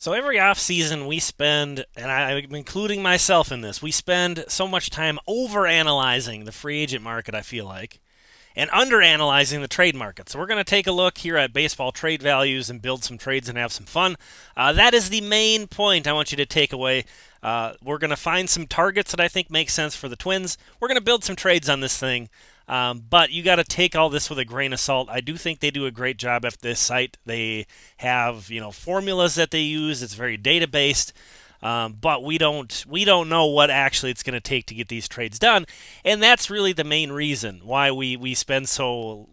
So every offseason we spend, and I'm including myself in this, we spend so much time overanalyzing the free agent market, I feel like, and underanalyzing the trade market. So we're going to take a look here at baseball trade values and build some trades and have some fun. That is the main point I want you to take away. We're going to find some targets that I think make sense for the Twins. We're going to build some trades on this thing. But you got to take all this with a grain of salt. I do think they do a great job at this site. They have formulas that they use. It's very data based. But we don't know what actually it's going to take to get these trades done, and that's really the main reason why we spend so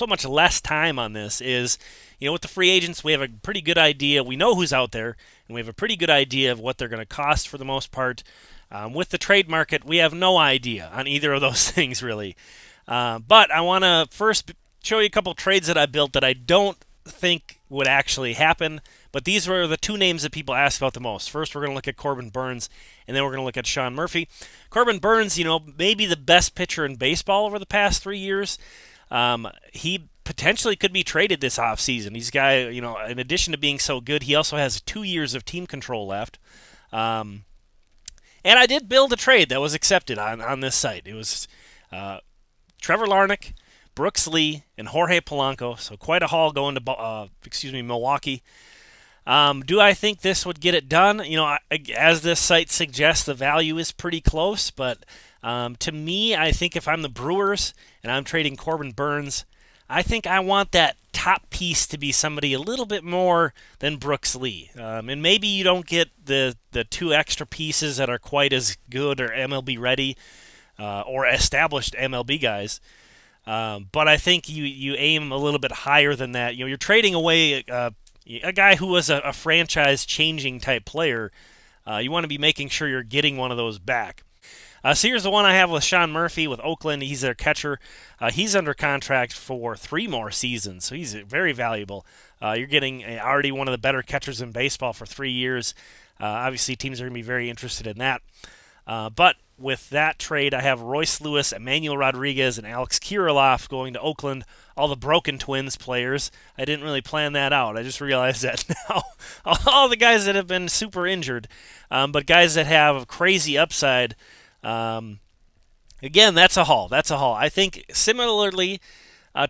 much less time on this. Is with the free agents we have a pretty good idea. We know who's out there, and we have a pretty good idea of what they're going to cost for the most part. With the trade market, we have no idea on either of those things really. But I want to first show you a couple trades that I built that I don't think would actually happen. But these were the two names that people asked about the most. First, we're going to look at Corbin Burnes, and then we're going to look at Sean Murphy. Corbin Burnes, maybe the best pitcher in baseball over the past 3 years. He potentially could be traded this offseason. He's a guy, in addition to being so good, he also has 2 years of team control left. And I did build a trade that was accepted on this site. It was Trevor Larnach, Brooks Lee, and Jorge Polanco. So quite a haul going to Milwaukee. Do I think this would get it done? As this site suggests, the value is pretty close. But to me, I think if I'm the Brewers and I'm trading Corbin Burnes, I think I want that top piece to be somebody a little bit more than Brooks Lee. And maybe you don't get the two extra pieces that are quite as good or MLB ready or established MLB guys. But I think you aim a little bit higher than that. You're trading away a guy who was a franchise-changing type player. You want to be making sure you're getting one of those back. So here's the one I have with Sean Murphy with Oakland. He's their catcher. He's under contract for 3 more seasons, so he's very valuable. You're getting already one of the better catchers in baseball for 3 years. Obviously, teams are going to be very interested in that. But with that trade, I have Royce Lewis, Emmanuel Rodriguez, and Alex Kirilloff going to Oakland. All the broken Twins players. I didn't really plan that out. I just realized that now. All the guys that have been super injured, but guys that have crazy upside. Again, that's a haul. That's a haul. I think similarly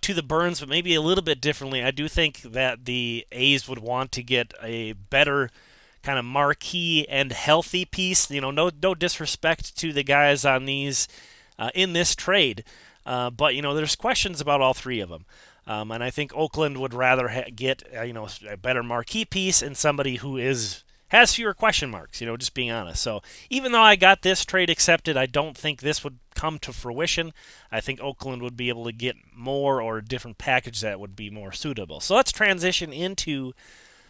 to the Burnes, but maybe a little bit differently, I do think that the A's would want to get a better kind of marquee and healthy piece. No disrespect to the guys on these in this trade, but there's questions about all 3 of them. And I think Oakland would rather get a better marquee piece and somebody who has fewer question marks, just being honest. So even though I got this trade accepted, I don't think this would come to fruition. I think Oakland would be able to get more or a different package that would be more suitable. So let's transition into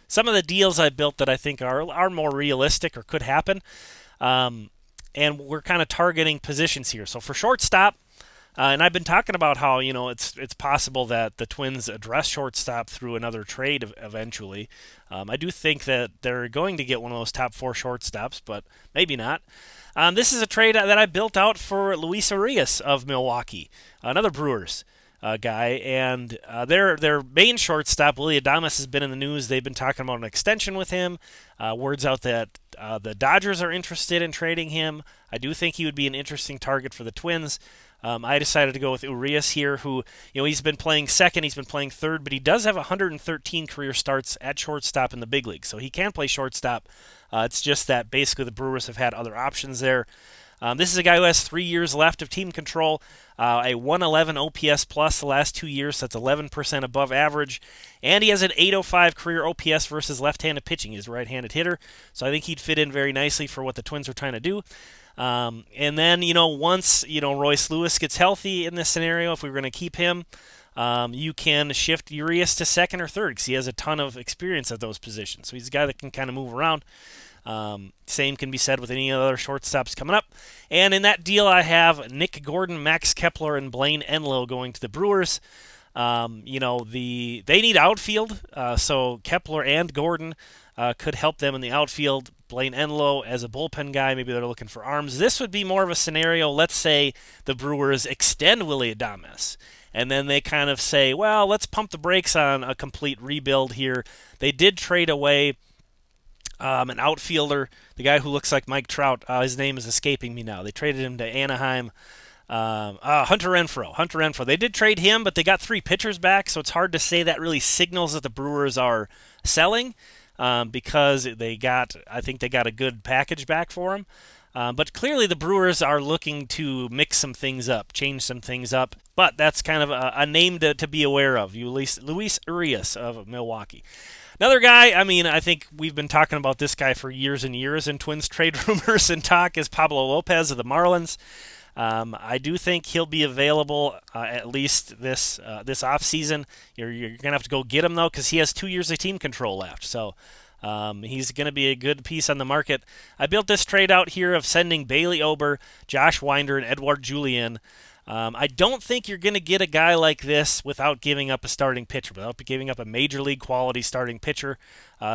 some of the deals I built that I think are more realistic or could happen. And we're kind of targeting positions here. So for shortstop, and I've been talking about how it's possible that the Twins address shortstop through another trade eventually. I do think that they're going to get one of those top 4 shortstops, but maybe not. This is a trade that I built out for Luis Urias of Milwaukee, another Brewers guy, and their main shortstop Willy Adames has been in the news. They've been talking about an extension with him. Words out that the Dodgers are interested in trading him. I do think he would be an interesting target for the Twins. I decided to go with Urias here, who, he's been playing second, he's been playing third, but he does have 113 career starts at shortstop in the big league, so he can play shortstop. It's just that basically the Brewers have had other options there. This is a guy who has 3 years left of team control, a 111 OPS plus the last 2 years, so that's 11% above average, and he has an 805 career OPS versus left-handed pitching. He's a right-handed hitter, so I think he'd fit in very nicely for what the Twins are trying to do. And then, once, Royce Lewis gets healthy in this scenario, if we were going to keep him, you can shift Urias to second or third because he has a ton of experience at those positions. So he's a guy that can kind of move around. Same can be said with any other shortstops coming up. And in that deal, I have Nick Gordon, Max Kepler, and Blaine Enlow going to the Brewers. They need outfield, so Kepler and Gordon could help them in the outfield. Blaine Enlow as a bullpen guy, maybe they're looking for arms. This would be more of a scenario, let's say the Brewers extend Willy Adames, and then they kind of say, well, let's pump the brakes on a complete rebuild here. They did trade away An outfielder, the guy who looks like Mike Trout. His name is escaping me now. They traded him to Anaheim. Hunter Renfroe. Hunter Renfroe. They did trade him, but they got 3 pitchers back, so it's hard to say that really signals that the Brewers are selling because I think they got a good package back for him. But clearly the Brewers are looking to mix some things up, change some things up. But that's kind of a name to be aware of. Luis Urias of Milwaukee. Another guy, I think we've been talking about this guy for years and years in Twins trade rumors and talk, is Pablo Lopez of the Marlins. I do think he'll be available at least this offseason. You're going to have to go get him, though, because he has 2 years of team control left. So he's going to be a good piece on the market. I built this trade out here of sending Bailey Ober, Josh Winder, and Edouard Julien. I don't think you're going to get a guy like this without giving up a starting pitcher, without giving up a major league quality starting pitcher.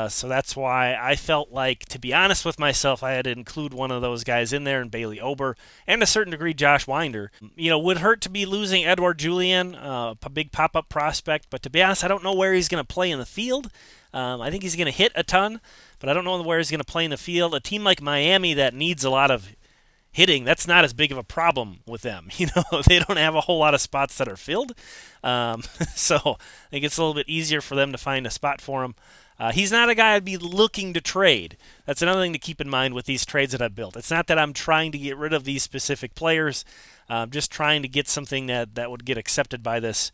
So that's why I felt like, to be honest with myself, I had to include one of those guys in there, and Bailey Ober, and to a certain degree Josh Winder. Would hurt to be losing Edouard Julien, a big pop-up prospect, but to be honest, I don't know where he's going to play in the field. I think he's going to hit a ton, but I don't know where he's going to play in the field. A team like Miami that needs a lot of hitting, that's not as big of a problem with them. They don't have a whole lot of spots that are filled. So I think it's a little bit easier for them to find a spot for him. He's not a guy I'd be looking to trade. That's another thing to keep in mind with these trades that I've built. It's not that I'm trying to get rid of these specific players. I'm just trying to get something that would get accepted by this.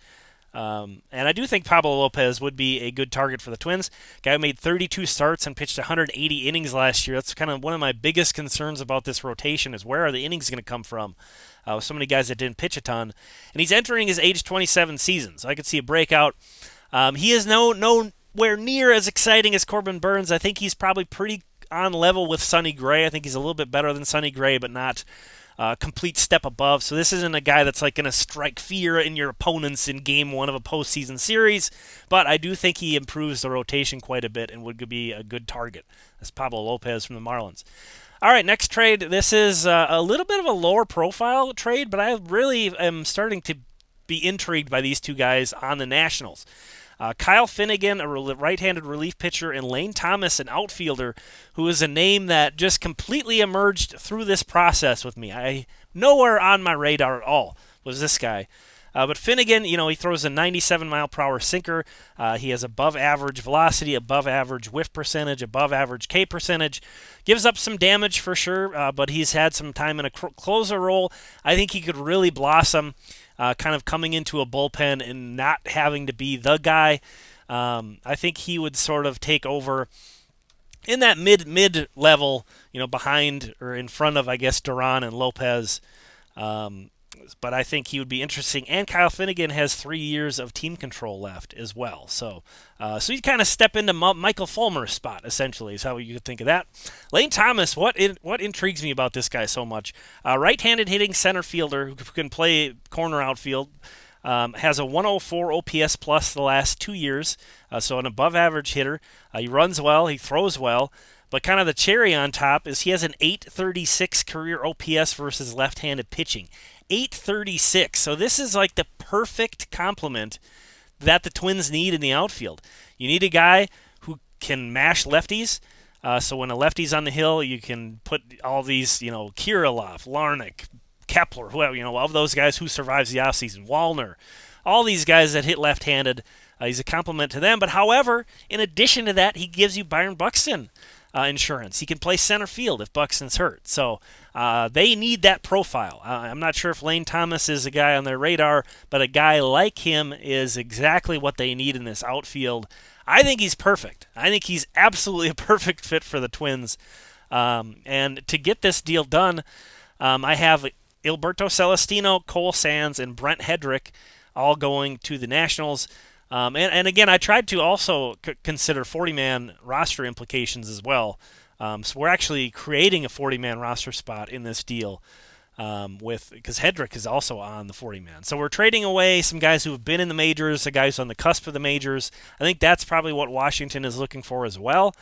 And I do think Pablo Lopez would be a good target for the Twins. Guy who made 32 starts and pitched 180 innings last year. That's kind of one of my biggest concerns about this rotation, is where are the innings going to come from with so many guys that didn't pitch a ton. And he's entering his age 27 season, so I could see a breakout. He is nowhere near as exciting as Corbin Burnes. I think he's probably pretty on level with Sonny Gray. I think he's a little bit better than Sonny Gray, but not complete step above. So this isn't a guy that's like going to strike fear in your opponents in game 1 of a postseason series, but I do think he improves the rotation quite a bit and would be a good target. That's Pablo Lopez from the Marlins. All right, next trade. This is a little bit of a lower profile trade, but I really am starting to be intrigued by these two guys on the Nationals. Kyle Finnegan, a right-handed relief pitcher, and Lane Thomas, an outfielder, who is a name that just completely emerged through this process with me. Nowhere on my radar at all was this guy. But Finnegan, he throws a 97-mile-per-hour sinker. He has above-average velocity, above-average whiff percentage, above-average K percentage. Gives up some damage for sure, but he's had some time in a closer role. I think he could really blossom, kind of coming into a bullpen and not having to be the guy. I think he would sort of take over in that mid level, behind or in front of, I guess, Duran and Lopez. But I think he would be interesting. And Kyle Finnegan has 3 years of team control left as well. So he'd kind of step into Michael Fulmer's spot, essentially, is how you could think of that. Lane Thomas, what intrigues me about this guy so much? Right-handed hitting center fielder who can play corner outfield. Has a 104 OPS plus the last 2 years, so an above-average hitter. He runs well, he throws well. But kind of the cherry on top is he has an 836 career OPS versus left-handed pitching. 836. So this is like the perfect complement that the Twins need in the outfield. You need a guy who can mash lefties. So when a lefty's on the hill, you can put all these, Kirilloff, Larnach, Kepler, whoever, of those guys who survives the offseason. Wallner, all these guys that hit left-handed. He's a complement to them. But however, in addition to that, he gives you Byron Buxton insurance. He can play center field if Buxton's hurt. So they need that profile. I'm not sure if Lane Thomas is a guy on their radar, but a guy like him is exactly what they need in this outfield. I think he's perfect. I think he's absolutely a perfect fit for the Twins. And to get this deal done, I have Alberto Celestino, Cole Sands, and Brent Hedrick all going to the Nationals. And again, I tried to also consider 40-man roster implications as well. So we're actually creating a 40-man roster spot in this deal because Hedrick is also on the 40-man. So we're trading away some guys who have been in the majors, a guy who's on the cusp of the majors. I think that's probably what Washington is looking for as well.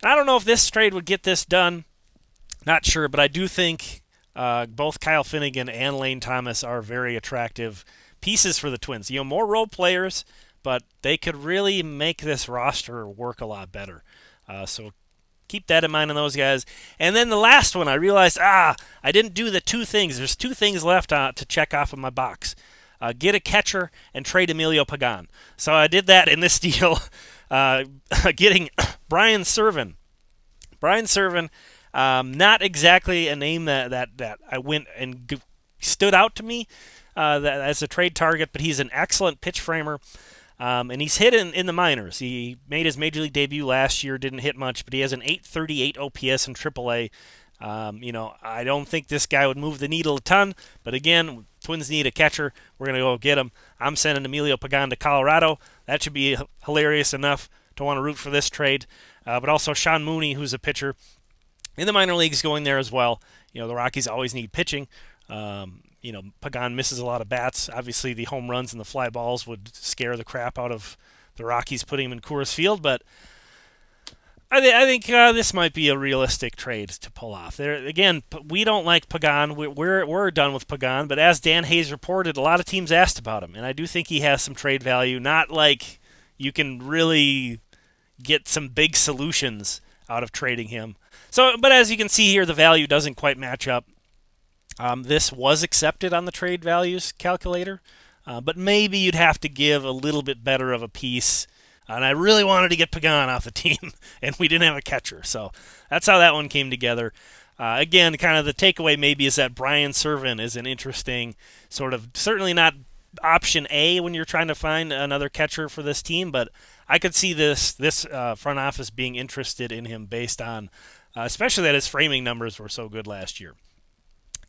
And I don't know if this trade would get this done. Not sure, but I do think both Kyle Finnegan and Lane Thomas are very attractive pieces for the Twins. More role players, but they could really make this roster work a lot better. So keep that in mind on those guys. And then the last one, I realized, I didn't do the two things. There's two things left to check off of my box. Get a catcher and trade Emilio Pagan. So I did that in this deal, getting Brian Serven. Brian Serven, not exactly a name that I went and stood out to me as a trade target, but he's an excellent pitch framer. And he's hit in the minors. He made his major league debut last year, didn't hit much, but he has an 838 OPS in AAA. I don't think this guy would move the needle a ton, but again, Twins need a catcher. We're going to go get him. I'm sending Emilio Pagan to Colorado. That should be hilarious enough to want to root for this trade. But also Sean Mooney, who's a pitcher in the minor leagues, going there as well. The Rockies always need pitching. Pagan misses a lot of bats. Obviously, the home runs and the fly balls would scare the crap out of the Rockies putting him in Coors Field, but I think this might be a realistic trade to pull off. Again, we don't like Pagan. We're done with Pagan, but as Dan Hayes reported, a lot of teams asked about him, and I do think he has some trade value. Not like you can really get some big solutions out of trading him. But as you can see here, the value doesn't quite match up. This was accepted on the trade values calculator, but maybe you'd have to give a little bit better of a piece. And I really wanted to get Pagan off the team, and we didn't have a catcher. So that's how that one came together. Again, kind of the takeaway maybe is that Brian Serven is an interesting sort of, certainly not option A when you're trying to find another catcher for this team, but I could see this front office being interested in him based on, especially that his framing numbers were so good last year.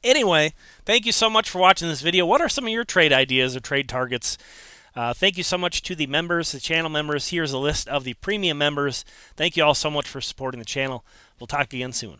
Anyway, thank you so much for watching this video. What are some of your trade ideas or trade targets? Thank you so much to the members, the channel members. Here's a list of the premium members. Thank you all so much for supporting the channel. We'll talk again soon.